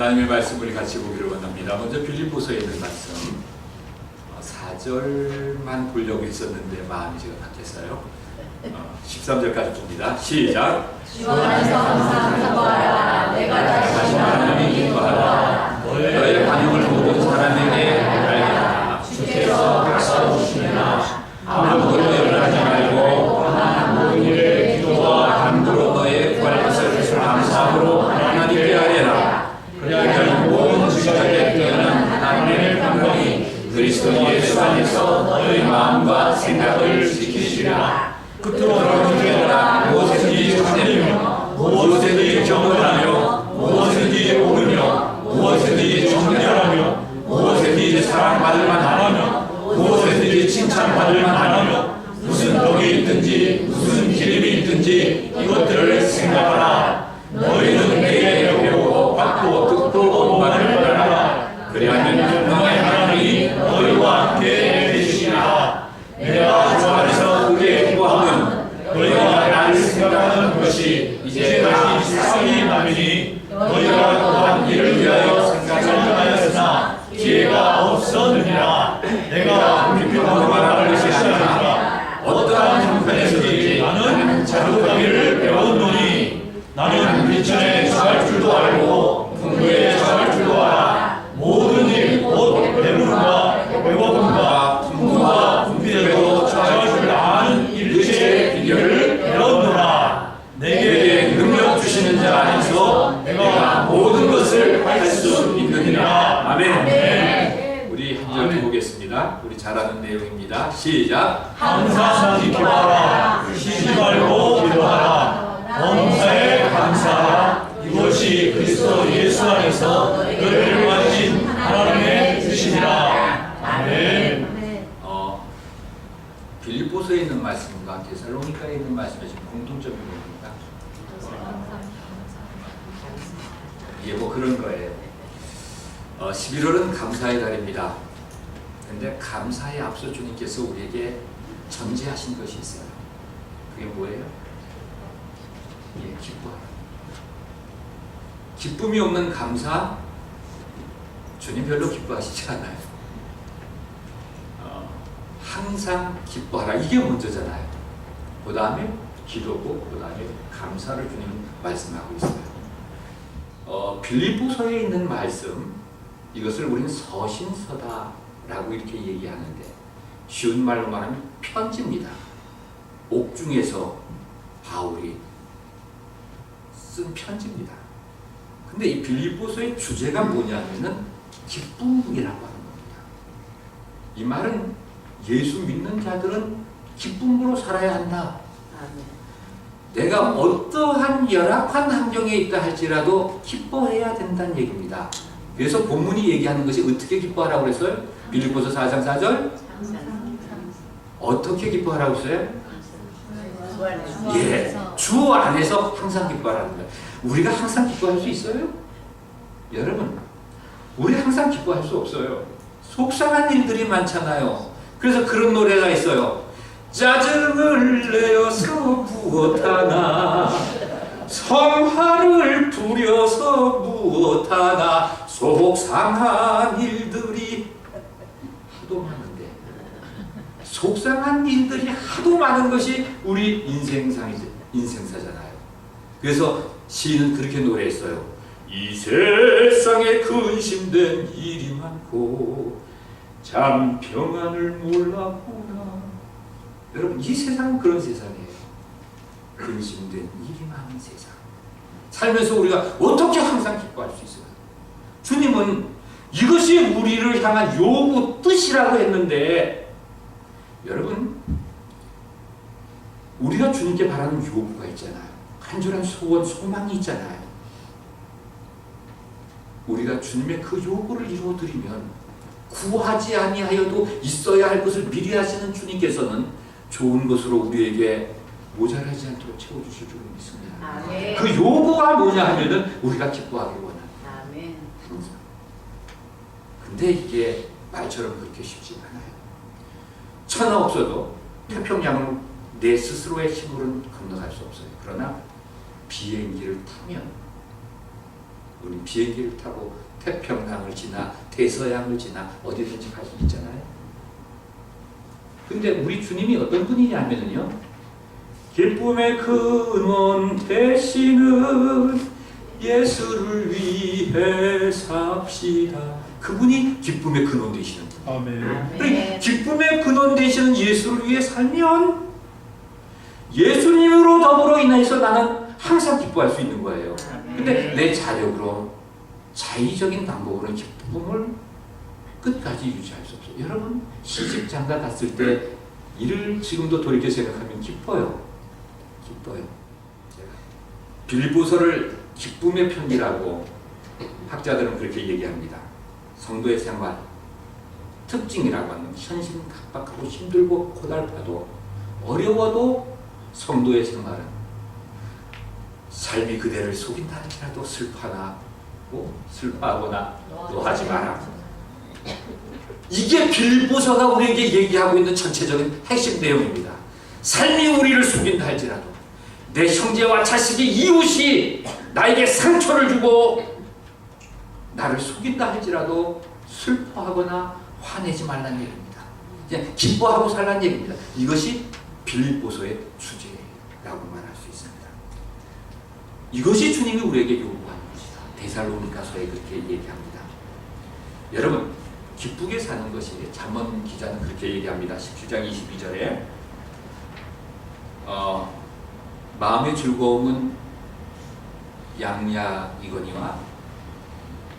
하나님의 말씀을 같이 보기를 원합니다. 먼저 빌립보서에 있는 말씀 4절만 보려고 했었는데 마음이 제가 바뀌었어요. 13절까지 봅니다. 시작. 주 안에서 항상 기뻐하라. 내가 다시 하나님을 기뻐하라. 너의 반응을 모든 사람에게 알게 하라. 주께서 박사 주시나 아무것도 연락하지 말고 다만 모든 일에 기도와 간구로 너의 구할 것을 감사함으로 하나님께 아뢰라. 그리하면 모든 지식에 뛰어난 하나님의 평강이 그리스도 예수 안에서 너의 마음과 생각을 지키시리라. 끝으로 주께라. 무엇이든지 참되며 무엇이든지 정언하며 무엇이든지 옳으며 무엇이든지 정결하며 무엇이든지 사랑받을 만하며 무엇이든지 칭찬받을 만하며 무슨 덕이 있든지 무슨 기름이 있든지 이것들을 생각하라. 너희는 내게 배우고 받고 듣고 본받을 거라. 그리하면 너의 하나님이 너희와 함께 계시리라. 내가 주 안에서 크게 기뻐하면 너희가 나를 생각하는 것이 이제 다시 세상이 남이니 너희가 또한 이를 위하여 생각하였으나 기회가 없었느니라. 내가 불평하고 말하는 것이 아니라 어떠한 형편에서든지 나는 자족하기를 배웠노니 나는 비천에 처할 줄도 알고 풍부에 처할 줄도 알아. 모든 일 곧 배부름과 배고픔과 풍부와 분비되고 처할 줄 아는 일체의 비결을 배웠노라. 내게 능력 주시는 자 안에서 내가 모든 것을 할 수 있느니라. 아멘. 우리 한 절 보겠습니다. 우리 잘 아는 내용입니다. 시작. 항상 기뻐하라. 쉬지 말고 기도하라. 범사에 감사하라. 이것이 그리스도 예수 안에서 너희를 가진 하나님의 뜻이니라. 아멘. 빌립보서에 있는 말씀과 데살로니가에 있는 말씀에 지금 공통점이 뭡니까? 이게 뭐 그런 거예요. 11월은 감사의 달입니다. 근데 감사에 앞서 주님께서 우리에게 전제하신 것이 있어요. 그게 뭐예요? 예, 기뻐하라. 기쁨이 없는 감사, 주님 별로 기뻐하시지 않아요. 항상 기뻐하라. 이게 먼저잖아요. 그 다음에 기도고, 그 다음에 감사를 주님 말씀하고 있어요. 빌립보서에 있는 말씀, 이것을 우리는 서신서다라고 이렇게 얘기하는데 쉬운 말로 말하면 편지입니다. 옥중에서 바울이 쓴 편지입니다. 근데 이 빌립보서의 주제가 뭐냐면은 기쁨이라고 하는 겁니다. 이 말은 예수 믿는 자들은 기쁨으로 살아야 한다. 내가 어떠한 열악한 환경에 있다 할지라도 기뻐해야 된다는 얘기입니다. 그래서 본문이 얘기하는 것이 어떻게 기뻐하라고 그랬어요? 빌립보서 4장 4절 어떻게 기뻐하라고 했어요? 예, 주 안에서 항상 기뻐하라는 거예요. 우리가 항상 기뻐할 수 있어요? 여러분, 우리 항상 기뻐할 수 없어요. 속상한 일들이 많잖아요. 그래서 그런 노래가 있어요. 짜증을 내어서 무엇하나 성화를 부려서 무엇하나 속상한 일들이 하도 많은데 속상한 일들이 하도 많은 것이 우리 인생사잖아요. 그래서 시인은 그렇게 노래했어요. 이 세상에 근심된 일이 많고 참 평안을 몰랐구나. 여러분, 이 세상은 그런 세상이에요. 근심된 일이 많은 세상. 살면서 우리가 어떻게 항상 기뻐할 수 있어요? 주님은 이것이 우리를 향한 요구 뜻이라고 했는데, 여러분, 우리가 주님께 바라는 요구가 있잖아요. 간절한 소원, 소망이 있잖아요. 우리가 주님의 그 요구를 이루어드리면 구하지 아니하여도 있어야 할 것을 미리 하시는 주님께서는 좋은 것으로 우리에게 모자라지 않도록 채워주실 줄 믿습니다. 아멘. 그 요구가 뭐냐 하면은 우리가 기뻐하기 원하는. 아멘. 근데 이게 말처럼 그렇게 쉽지 않아요. 천하 없어도 태평양을 내 스스로의 힘으로는 건너갈 수 없어요. 그러나 비행기를 타면 우리 비행기를 타고 태평양을 지나 대서양을 지나 어디든지 갈 수 있잖아요. 근데 우리 주님이 어떤 분이냐면요, 기쁨의 근원 되시는 예수를 위해 삽시다. 그분이 기쁨의 근원 되시는 분. 아멘. 기쁨의 근원 되시는 예수를 위해 살면 예수님으로 더불어 인해서 나는 항상 기뻐할 수 있는 거예요. 근데 내 자력으로 자의적인 방법으로는 기쁨을 끝까지 유지할 수 없어요. 여러분 시집 장가 갔을 때 이를 지금도 돌이켜 생각하면 기뻐요. 기뻐요. 빌보서를 기쁨의 편지라고 학자들은 그렇게 얘기합니다. 성도의 생활 특징이라고 하는 현실 각박하고 힘들고 고달파도 어려워도 성도의 생활은 삶이 그대를 속인다 할지라도 슬퍼하거나 노하지 마라. 이게 빌보서가 우리에게 얘기하고 있는 전체적인 핵심 내용입니다. 삶이 우리를 속인다 할지라도 내 형제와 자식이 이웃이 나에게 상처를 주고 나를 속인다 할지라도 슬퍼하거나 화내지 말라는 얘기입니다. 그냥 기뻐하고 살라는 얘기입니다. 이것이 빌립보서의 주제라고 말할 수 있습니다. 이것이 주님이 우리에게 요구하는 것이다. 데살로니가서에 그렇게 얘기합니다. 여러분 기쁘게 사는 것이 잠언 기자는 그렇게 얘기합니다. 17장 22절에 마음의 즐거움은 양약이거니와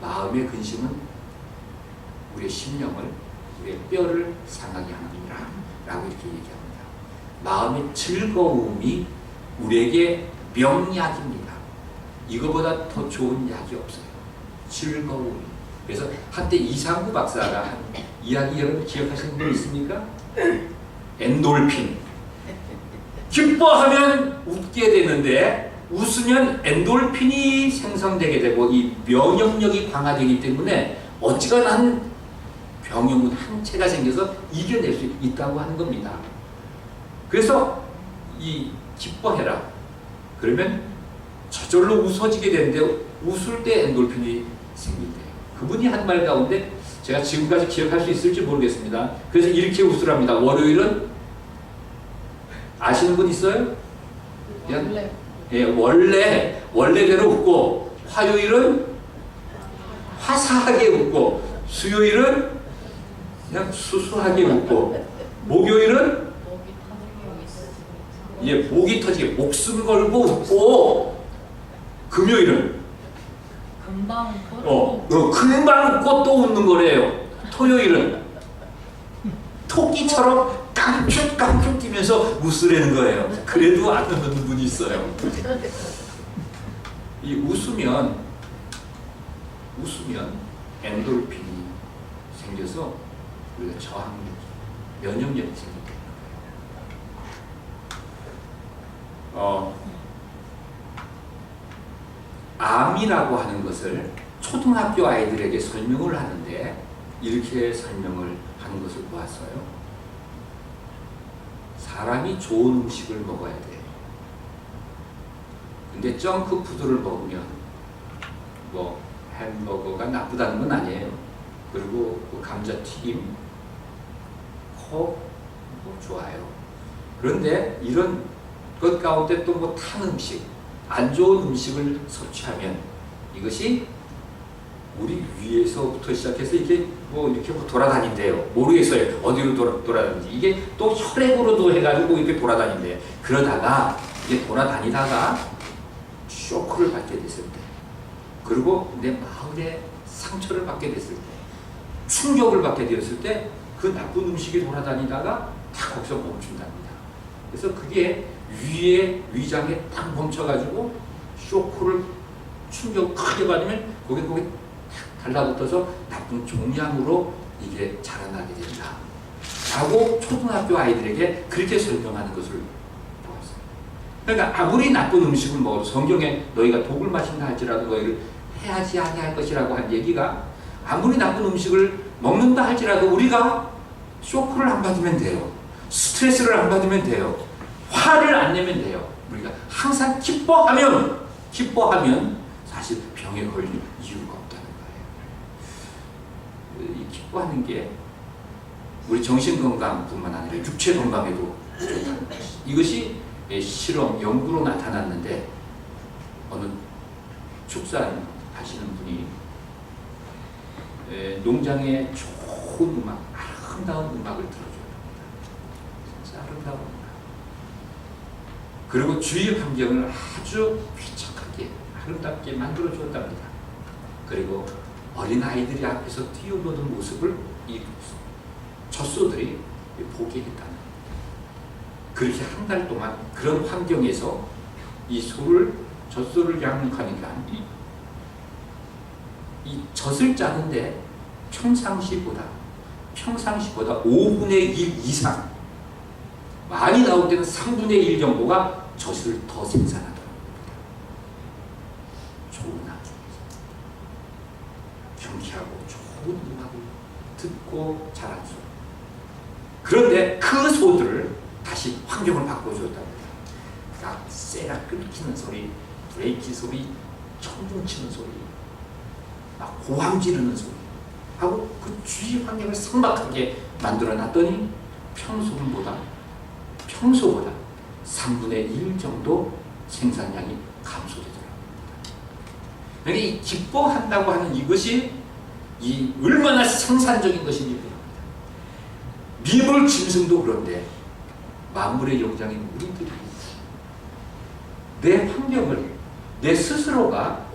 마음의 근심은 우리의 심령을 우리의 뼈를 상하게 하느니라 라고 이렇게 얘기합니다. 마음의 즐거움이 우리에게 명약입니다. 이거보다 더 좋은 약이 없어요. 즐거움. 그래서 한때 이상구 박사가 한 이야기 여러분 기억하시는 분 있습니까? 엔돌핀. 기뻐하면 웃게 되는데 웃으면 엔돌핀이 생성되게 되고 이 면역력이 강화되기 때문에 어찌거나 한 병용은 항체가 생겨서 이겨낼 수 있다고 하는 겁니다. 그래서 이 기뻐해라. 그러면 저절로 웃어지게 되는데 웃을 때 엔돌핀이 생긴대요. 그분이 한 말 가운데 제가 지금까지 기억할 수 있을지 모르겠습니다. 그래서 이렇게 웃으랍니다. 월요일은 아시는 분 있어요? 그냥 원래대로 웃고 화요일은 화사하게 웃고 수요일은 그냥 수수하게 웃고 목요일은 목이 터지게 목숨 걸고 웃고 금요일은 금방 금방 웃고 또 웃는 거래요. 토요일은 토끼처럼 깡큐깡큐 뛰면서 웃으려는 거예요. 그래도 안 웃는 분이 있어요. 이 웃으면 엔돌핀이 생겨서 우리가 저항력, 면역력이 생깁니다. 암이라고 하는 것을 초등학교 아이들에게 설명을 하는데 이렇게 설명을 하는 것을 보았어요. 사람이 좋은 음식을 먹어야 돼. 근데 정크푸드를 먹으면 뭐 햄버거가 나쁘다는 건 아니에요. 그리고 감자튀김, 뭐 좋아요. 그런데 이런 것 가운데 또 뭐 탄 음식, 안 좋은 음식을 섭취하면 이것이 우리 위에서부터 시작해서 이렇게 돌아다닌대요. 모르겠어요. 어디로 돌아다니는지. 이게 또 혈액으로도 해가지고 이렇게 돌아다닌대요. 그러다가 이게 돌아다니다가 쇼크를 받게 됐을 때, 그리고 내 마음에 상처를 받게 됐을 때, 충격을 받게 되었을 때 그 나쁜 음식이 돌아다니다가 딱 거기서 멈춘답니다. 그래서 그게 위장에 딱 멈춰가지고 충격을 크게 받으면 거기 달라붙어서 나쁜 종양으로 이게 자라나게 된다 라고 초등학교 아이들에게 그렇게 설명하는 것을 보았어요. 그러니까 아무리 나쁜 음식을 먹어도 성경에 너희가 독을 마신다 할지라도 너희를 해하지 아니할 것이라고 한 얘기가 아무리 나쁜 음식을 먹는다 할지라도 우리가 쇼크를 안 받으면 돼요. 스트레스를 안 받으면 돼요. 화를 안 내면 돼요. 우리가 항상 기뻐하면 사실 병에 걸릴 이유가 없다는 거예요. 이 기뻐하는 게 우리 정신 건강뿐만 아니라 육체 건강에도 좋다는 것이. 이것이 실험, 연구로 나타났는데 어느 축사하시는 분이 농장에 좋은 음악, 아름다운 음악을 들어줘야 합니다. 진짜 아름다운 음악. 그리고 주위 환경을 아주 쾌적하게 아름답게 만들어 주었답니다. 그리고 어린 아이들이 앞에서 뛰어노는 모습을 이 젖소들이 보게 했다는 겁니다. 그렇게 한 달 동안 그런 환경에서 이 젖소를 양육하니까 이 젖을 짜는데 평상시보다 5분의 1 이상, 많이 나올 때는 3분의 1 정도가 젖을 더 생산하더랍니다. 좋은 환경에서 경쾌하고 좋은 음악을 듣고 자란 소. 그런데 그 소들을 다시 환경을 바꿔줬답니다. 그러니까 쇠가 끊기는 소리, 브레이크 소리, 청중 치는 소리, 막 고함 지르는 소리 하고 그 주위 환경을 성박하게 만들어놨더니 평소보다 3분의 1 정도 생산량이 감소되더랍니다. 그러니까 이 기뻐한다고 하는 이것이 이 얼마나 생산적인 것인지 모릅니다. 미물 짐승도 그런데 만물의 영장인 우리들이 내 환경을 내 스스로가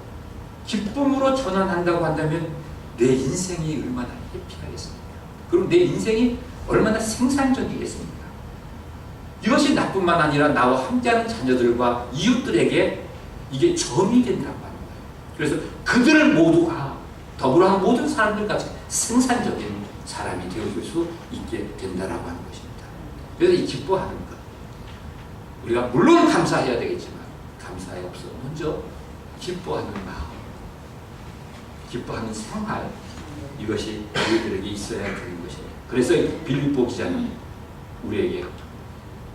기쁨으로 전환한다고 한다면 내 인생이 얼마나 해피하겠습니까? 그리고 내 인생이 얼마나 생산적이겠습니까? 이것이 나뿐만 아니라 나와 함께하는 자녀들과 이웃들에게 이게 점이 된다고 하는 거예요. 그래서 그들을 모두가 더불어하는 모든 사람들까지 생산적인 사람이 되어줄 수 있게 된다라고 하는 것입니다. 그래서 이 기뻐하는 것, 우리가 물론 감사해야 되겠지만 감사에 앞서 먼저 기뻐하는 마음, 기뻐하는 생활, 이것이 우리들에게 있어야 되는 것입니다. 그래서 빌립보 기자는 우리에게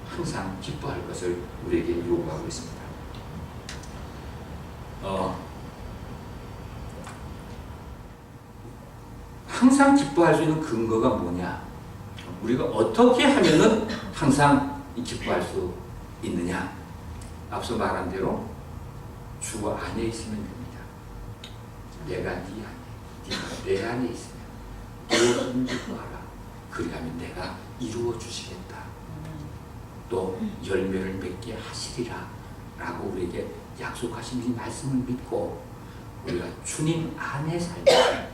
항상 기뻐할 것을 우리에게 요구하고 있습니다. 항상 기뻐할 수 있는 근거가 뭐냐? 우리가 어떻게 하면은 항상 기뻐할 수 있느냐? 앞서 말한 대로 주 안에 있으면 됩니다. 내가 네 안에, 네가 내 안에 있으면 무엇을 기뻐하라. 그리하면 내가 이루어 주시겠다. 또 열매를 맺게 하시리라 라고 우리에게 약속하신 이 말씀을 믿고 우리가 주님 안에 살면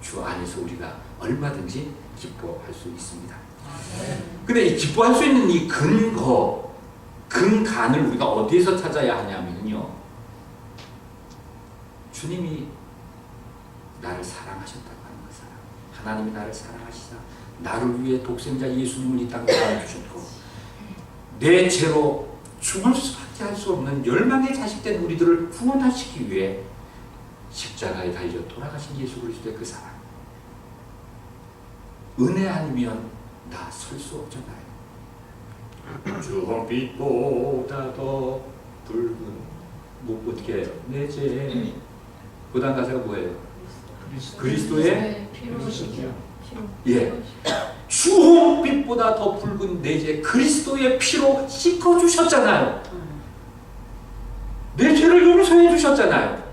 주 안에서 우리가 얼마든지 기뻐할 수 있습니다. 근데 이 기뻐할 수 있는 이 근간을 우리가 어디에서 찾아야 하냐면요, 주님이 나를 사랑하셨다고 하는 것이야. 하나님이 나를 사랑하시사 나를 위해 독생자 예수님을 이 땅에 보내주셨고 내 죄로 죽을 수밖에 할 수 없는 멸망의 자식된 우리들을 구원하시기 위해 십자가에 달려 돌아가신 예수 그리스도의 그 사랑, 은혜 아니면 나 설 수 없잖아요. 주홍빛보다 더 붉은 어떻게 내 죄, 그 다음 가사가 뭐예요? 그리스도의 피로. 예, 주홍빛보다 더 붉은 내 죄 그리스도의 피로 씻어주셨잖아요. 내 죄를 용서해 주셨잖아요.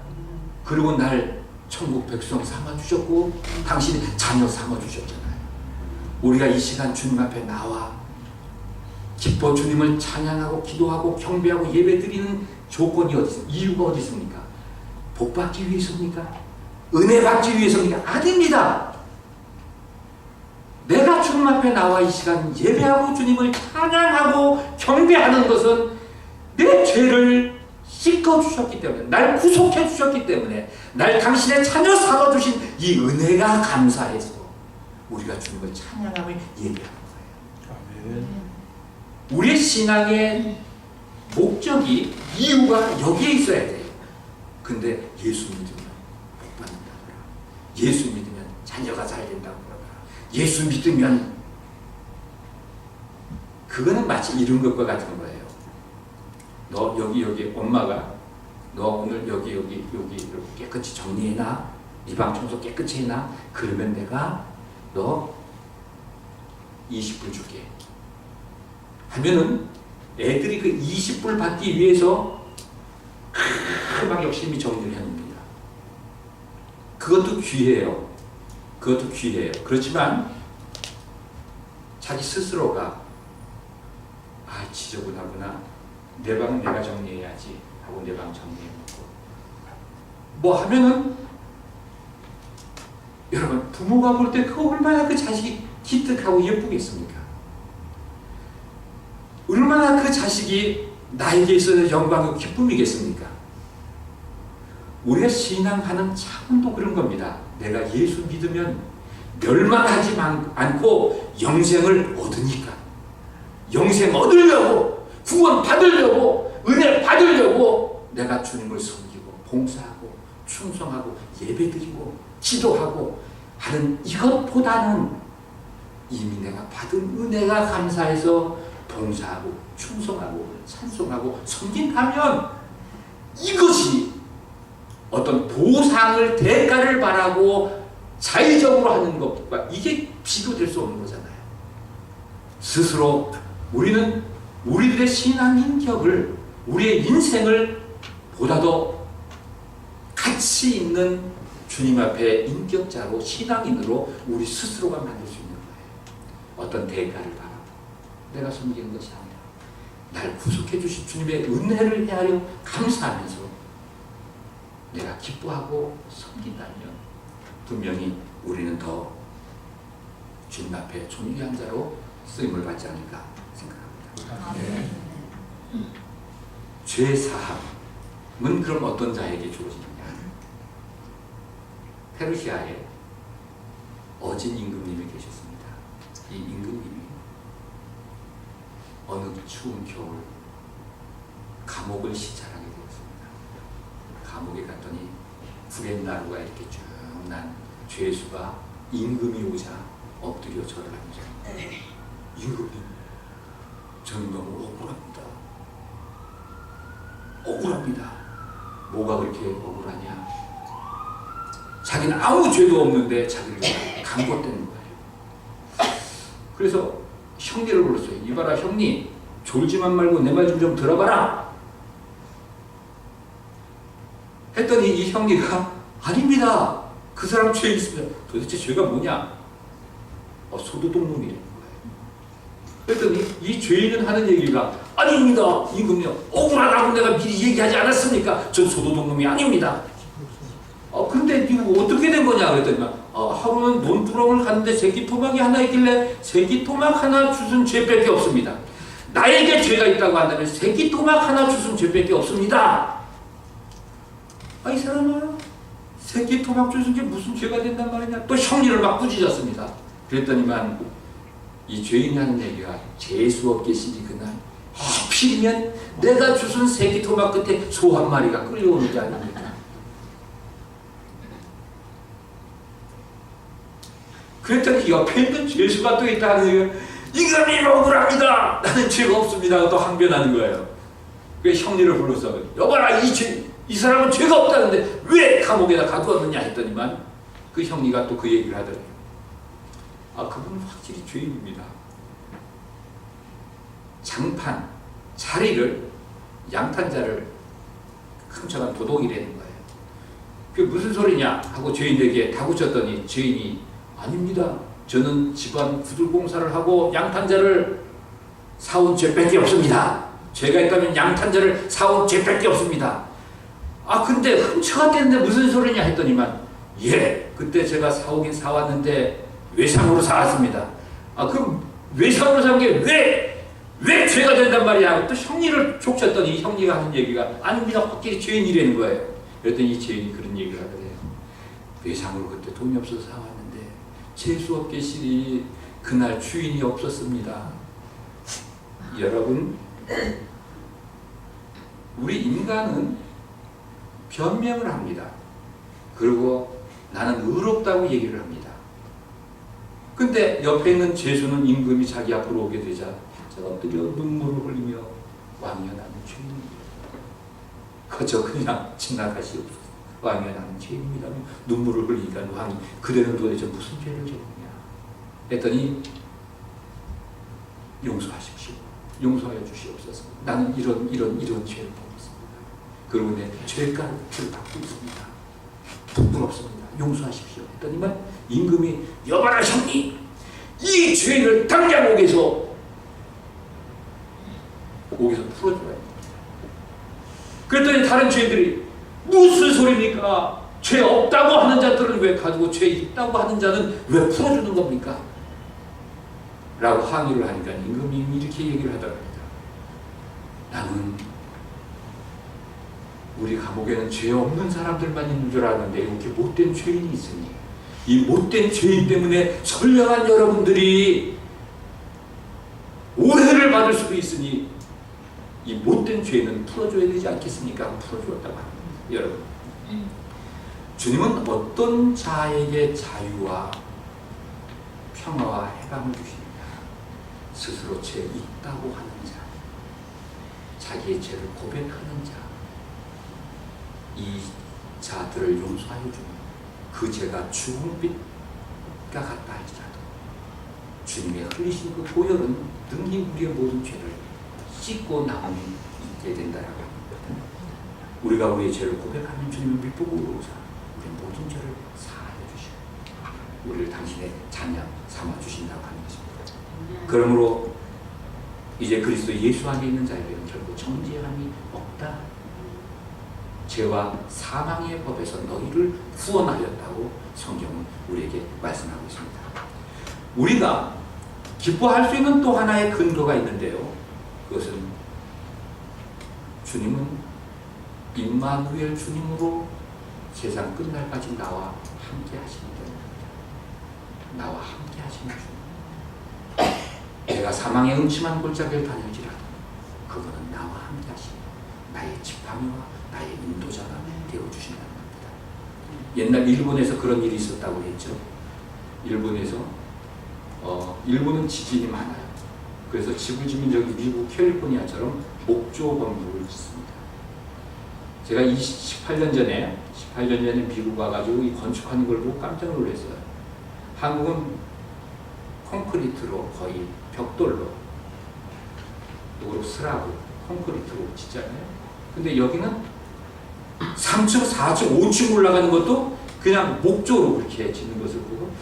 그리고 날 천국 백성 삼아주셨고 당신이 자녀 삼아주셨잖아요. 우리가 이 시간 주님 앞에 나와 기뻐 주님을 찬양하고 기도하고 경배하고 예배드리는 조건이 어디 있습니까? 이유가 어디 있습니까? 복 받기 위해서입니까? 은혜 받기 위해서입니까? 아닙니다. 내가 주님 앞에 나와 이 시간 예배하고 주님을 찬양하고 경배하는 것은 내 죄를 씻어주셨기 때문에, 날 구속해 주셨기 때문에, 날 당신의 자녀 삼아주신 이 은혜가 감사해서 우리가 주님을 찬양하며 예배하는 거예요. 아멘. 우리의 신앙의 목적이, 이유가 여기에 있어야 돼요. 근데 예수 믿으면 복 받는다더라. 예수 믿으면 자녀가 잘 된다고 그러더라. 예수 믿으면, 그거는 마치 이런 것과 같은 거예요. 너 여기 엄마가 너 오늘 여기 이렇게 깨끗이 정리해놔. 네 방 청소 깨끗이 해놔. 그러면 내가 너 20불 줄게. 하면은 애들이 그 20불 받기 위해서 막 열심히 정리를 해놓습니다. 그것도 귀해요. 그것도 귀해요. 그렇지만 자기 스스로가 지저분하구나. 내 방은 내가 정리해야지 하고 내 방 정리해놓고 뭐 하면은 여러분 부모가 볼 때 그거 얼마나 그 자식이 기특하고 예쁘겠습니까? 얼마나 그 자식이 나에게 있어서 영광이고 기쁨이겠습니까? 우리가 신앙하는 차원도 그런 겁니다. 내가 예수 믿으면 멸망하지 않고 영생을 얻으니까. 영생 얻으려고, 구원 받으려고, 은혜 받으려고 내가 주님을 섬기고 봉사하고 충성하고 예배드리고 기도하고 하는 이것보다는 이미 내가 받은 은혜가 감사해서 봉사하고 충성하고 찬송하고 섬긴다면 이것이 어떤 보상을 대가를 바라고 자의적으로 하는 것과 이게 비교될 수 없는 거잖아요. 스스로 우리는 우리들의 신앙 인격을, 우리의 인생을 보다도 가치 있는 주님 앞에 인격자로 신앙인으로 우리 스스로가 만들 수 있는 거예요. 어떤 대가를 바라고 내가 섬기는 것이 아니라 날 구속해 주신 주님의 은혜를 헤아려 감사하면서 내가 기뻐하고 섬긴다면 분명히 우리는 더 주님 앞에 존귀한 자로 쓰임을 받지 않을까 생각합니다. 네. 죄 사함은 그럼 어떤 자에게 주어지느냐? 페르시아에 어진 임금님이 계셨습니다. 이 임금님이 어느 추운 겨울 감옥을 시찰하게 되었습니다. 감옥에 갔더니 구렛나루가 이렇게 쭉 난 죄수가 임금이 오자 엎드려 절을 합니다. 임금님, 저는 너무 억울합니다. 뭐가 그렇게 억울하냐? 자기는 아무 죄도 없는데 자기를 감고되는 거예요. 그래서 형님을 불렀어요. 이봐라 형님, 졸지만 말고 내 말 좀 들어봐라. 했더니 이 형님가 아닙니다. 그 사람 죄 있습니다. 도대체 죄가 뭐냐? 소도둑놈이라는 거예요. 그랬더니 이 죄인은 하는 얘기가 아닙니다. 임금님, 억울하다고 내가 미리 얘기하지 않았습니까? 전 소도둑놈이 아닙니다. 근데 이거 어떻게 된 거냐? 그랬더니 하루는 논두렁을 갔는데 새끼토막이 하나 있길래 새끼토막 하나 주순 죄밖에 없습니다. 나에게 죄가 있다고 한다면 새끼토막 하나 주순 죄밖에 없습니다. 이 사람아, 새끼토막 주순 게 무슨 죄가 된단 말이냐? 또 형리를 막 꾸짖었습니다. 그랬더니만 이 죄인이 하는 얘기가 재수 없게 시리 그날 하필이면 내가 주순 새끼토막 끝에 소 한 마리가 끌려오는 게 아닙니까? 그랬더니 옆에 있는 죄수가 또 있다 하는 얘기가 임금님 억울합니다. 나는 죄가 없습니다. 또 항변하는 거예요. 그래서 형리를 불러서 여봐라, 이 사람은 죄가 없다는데 왜 감옥에다 가두었느냐 했더니만 그 형리가 또 그 얘기를 하더래요. 그분은 확실히 죄인입니다. 장판, 자리를, 양탄자를 훔쳐간 도둑이라는 거예요. 그게 무슨 소리냐 하고 죄인에게 다구쳤더니 죄인이 아닙니다. 저는 집안 구슬공사를 하고 양탄자를 사온 죄밖에 없습니다. 죄가 있다면 양탄자를 사온 죄밖에 없습니다. 근데 훔쳐갔다는데 무슨 소리냐 했더니만 그때 제가 사오긴 사왔는데 외상으로 사왔습니다. 그럼 외상으로 사온 게 왜 죄가 된단 말이야? 또 형리를 족쳤더니 형리가 하는 얘기가 아닙니다. 확실히 죄인이라는 거예요. 그랬더니 이 죄인이 그런 얘기를 하더래요. 외상으로 그때 돈이 없어서 사왔는데 재수 없게 시리 그날 주인이 없었습니다. 여러분, 우리 인간은 변명을 합니다. 그리고 나는 의롭다고 얘기를 합니다. 근데 옆에 있는 죄수는 임금이 자기 앞으로 오게 되자 엎드려 눈물을 흘리며 왕이여 나는 죄인입니다. 그저 그냥 지나가시옵소서. 왕이여 나는 죄인입니다. 눈물을 흘리니까 왕이 그대는 도대체 무슨 죄를 지었느냐 했더니 용서하십시오. 용서하여 주시옵소서. 나는 이런 죄를 보고 있습니다. 그리고 내 죄값을 받고 있습니다. 부끄럽습니다. 용서하십시오. 했더니만 임금이 여봐라 형님, 이 죄를 당장 옥에서 풀어줘야. 그랬더니 다른 죄인들이 무슨 소리입니까? 죄 없다고 하는 자들은 왜 가지고 죄 있다고 하는 자는 왜 풀어주는 겁니까? 라고 항의를 하니까 임금이 이렇게 얘기를 하더랍니다. 나는 우리 감옥에는 죄 없는 사람들만 있는 줄 알았는데 이렇게 못된 죄인이 있으니 이 못된 죄인 때문에 선량한 여러분들이 오해를 받을 수도 있으니 이 못된 죄는 풀어줘야 되지 않겠습니까? 풀어주었다고 합니다. 여러분, 주님은 어떤 자에게 자유와 평화와 해방을 주십니까? 스스로 죄 있다고 하는 자, 자기의 죄를 고백하는 자, 이 자들을 용서하여 주는 그 죄가 주홍빛과 같다 할지라도 주님의 흘리신 그 보혈은 능히 우리의 모든 죄를 씻고 나음이 있게 된다라고 합니다. 우리가 우리의 죄를 고백하면 주님은 밀복으로 오사 우리의 모든 죄를 사하여 주시고 우리를 당신의 자녀 삼아 주신다고 하는 것입니다. 그러므로 이제 그리스도 예수 안에 있는 자에게는 결코 정죄함이 없다. 죄와 사망의 법에서 너희를 구원하였다고 성경은 우리에게 말씀하고 있습니다. 우리가 기뻐할 수 있는 또 하나의 근거가 있는데요. 그것은 주님은 임마누엘 주님으로 세상 끝날까지 나와 함께 하시는 분입니다. 나와 함께 하시는 주님. 내가 사망의 음침한 골짜기를 다닐지라도 그분은 나와 함께 하시고 나의 지팡이와 나의 인도자가 되어주신다는 겁니다. 옛날 일본에서 그런 일이 있었다고 했죠. 일본은 지진이 많아요. 그래서 지구지민적인 미국 캘리포니아처럼 목조 건물을 짓습니다. 제가 18년 전에 미국 와가지고 이 건축하는 걸 보고 깜짝 놀랐어요. 한국은 콘크리트로 거의 벽돌로 또 슬라브 콘크리트로 짓잖아요. 근데 여기는 3층, 4층, 5층 올라가는 것도 그냥 목조로 그렇게 짓는 것을 보고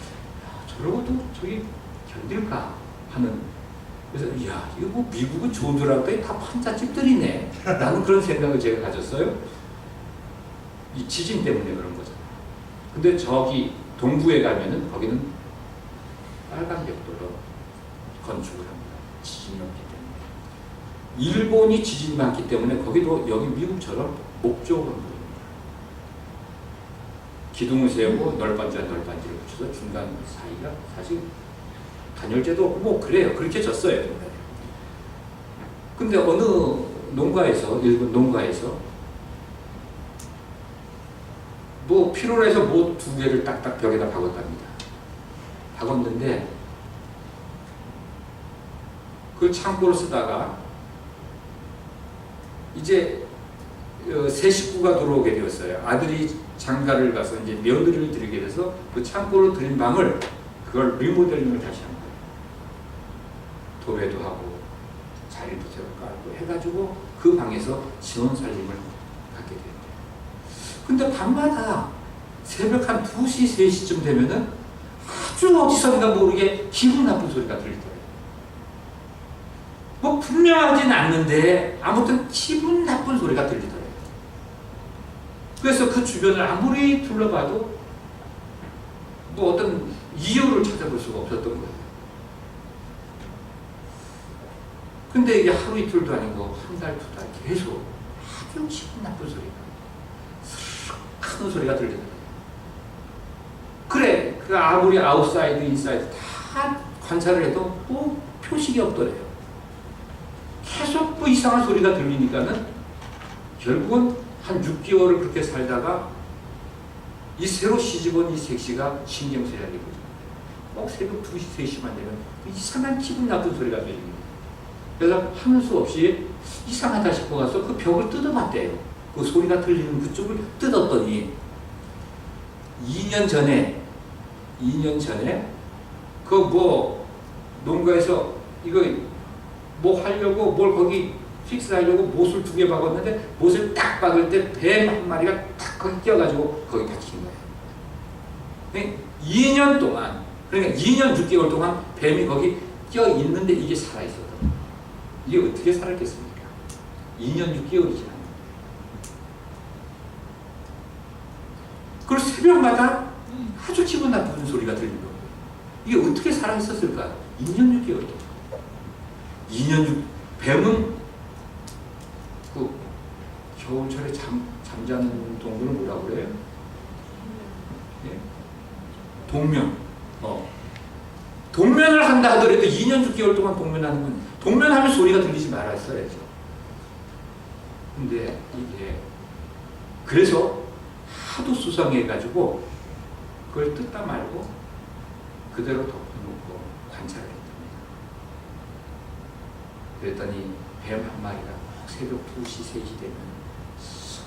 저러고도 저기 견딜까 하는, 그래서 이야 이거 뭐 미국은 좋은 줄 알았더니 다 판잣집들이네 라는 그런 생각을 제가 가졌어요. 이 지진 때문에 그런 거잖아요. 근데 저기 동부에 가면은 거기는 빨간 벽돌로 건축을 합니다. 지진이 없기 때문에. 일본이 지진이 많기 때문에 거기도 여기 미국처럼 목조 건물입니다. 기둥을 세우고 널빤지를 붙여서 중간 사이가 사실 단열재도 없고 뭐 그래요. 그렇게 졌어요. 근데 어느 농가에서, 일본 농가에서 뭐 필요로 해서 뭐 2개를 딱딱 벽에다 박았답니다. 박았는데 그걸 창고로 쓰다가 이제 새 식구가 들어오게 되었어요. 아들이 장가를 가서 이제 며느리를 드리게 돼서 그 창고로 들인 방을 그걸 리모델링을 다시 한 거예요. 도배도 하고 자리도 새로 깔고 해가지고 그 방에서 신혼살림을 갖게 돼요. 근데 밤마다 새벽 한 2시, 3시쯤 되면은 아주 어디선가 모르게 기분 나쁜 소리가 들리더라고요. 뭐 분명하진 않는데 아무튼 기분 나쁜 소리가 들리더라고요. 그래서 그 주변을 아무리 둘러봐도 뭐 어떤 이유를 찾아볼 수가 없었던 거예요. 근데 이게 하루 이틀도 아니고 한 달, 2달 계속 아주 기분 나쁜 소리가 하는 소리가 들리더라고요. 그래, 그 아무리 아웃사이드, 인사이드 다 관찰을 해도 뭐 표식이 없더래요. 계속 뭐 이상한 소리가 들리니까는 결국은 한 6개월을 그렇게 살다가 이 새로 시집온 이 색시가 신경쓰이게 되거든요. 꼭 새벽 2시, 3시만 되면 이상한 기분 나쁜 소리가 들립니다. 그래서 하는 수 없이 이상하다 싶어 가서 그 벽을 뜯어봤대요. 그 소리가 들리는 그쪽을 뜯었더니 2년 전에 그 뭐 농가에서 이거 뭐 하려고 뭘 거기 픽스하려고 못을 2개 박았는데 못을 딱 박을 때 뱀 한 마리가 딱 거기 끼어가지고 거기 박힌 거예요. 그러니까 2년 동안, 그러니까 2년 6개월 동안 뱀이 거기 끼어 있는데 이게 살아있었거든요. 이게 어떻게 살았겠습니까? 2년 6개월이 지났는데. 그리고 새벽마다 아주 기분 나쁜 소리가 들리는 거예요. 이게 어떻게 살아있었을까요? 2년 6개월 동안. 2년 6, 뱀은 그 겨울철에 잠자는 동물을 뭐라고 그래요? 예? 동면. 동면을 한다 하더라도 2년 6개월 동안 동면하는 건, 동면하면 소리가 들리지 말았어야죠. 근데 이게 그래서 하도 수상해가지고 그걸 뜯다 말고 그대로 덮어놓고 관찰을 했답니다. 그랬더니 뱀 한 마리가 새벽 2시, 3시 되면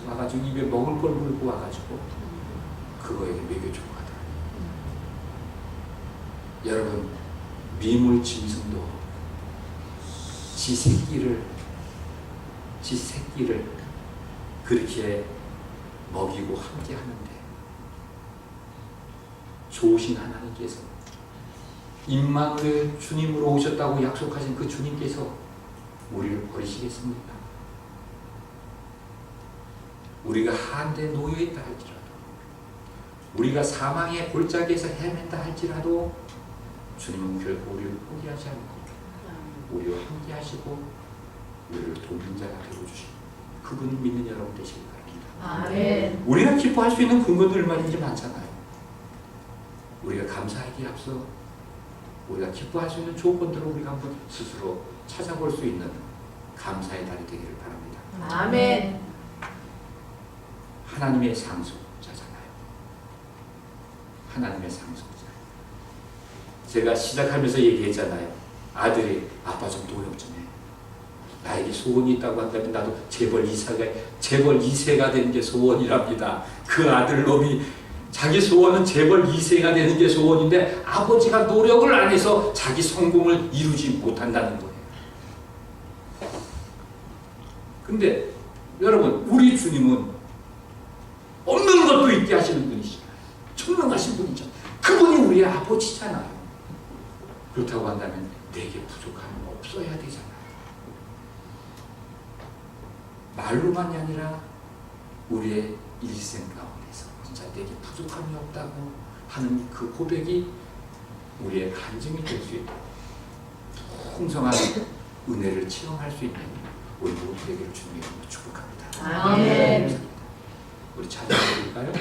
와가지고 입에 먹을 걸 물고 와가지고 그거에게 먹여주고 하더라고요. 여러분, 미물 짐승도 지 새끼를 그렇게 먹이고 함께 하는데 좋으신 하나님께서 임마누엘 주님으로 오셨다고 약속하신 그 주님께서 우리를 버리시겠습니까? 우리가 한데 놓여있다 할지라도, 우리가 사망의 골짜기에서 헤맨다 할지라도 주님은 결코 우리를 포기하지 않고 우리와 함께 하시고 우리를 돕는 자가 되어주시고 그분을 믿는 여러분 되시기 바랍니다. 아멘. 우리가 기뻐할 수 있는 근거들 얼마든지 많잖아요. 우리가 감사하기에 앞서 우리가 기뻐할 수 있는 조건들을 우리가 한번 스스로 찾아볼 수 있는 감사의 달이 되기를 바랍니다. 아멘. 하나님의 상속자잖아요. 하나님의 상속자. 제가 시작하면서 얘기했잖아요. 아들이 아빠 좀 노력 좀 해. 나에게 소원이 있다고 한다면 나도 재벌 2세가 되는 게 소원이랍니다. 그 아들놈이 자기 소원은 재벌 2세가 되는 게 소원인데 아버지가 노력을 안 해서 자기 성공을 이루지 못한다는 거예요. 근데 여러분, 우리 주님은 없는 것도 있게 하시는 분이시잖아요. 전능하신 분이잖아요. 그분이 우리의 아버지잖아요. 그렇다고 한다면 내게 부족함은 없어야 되잖아요. 말로만이 아니라 우리의 일생 가운데서 진짜 내게 부족함이 없다고 하는 그 고백이 우리의 간증이 될 수 있도록 풍성한 은혜를 체험할 수 있는 우리 모두 되기를 주님의 이름으로 축복합니다. 아멘. 우리 찬양해 드릴까요?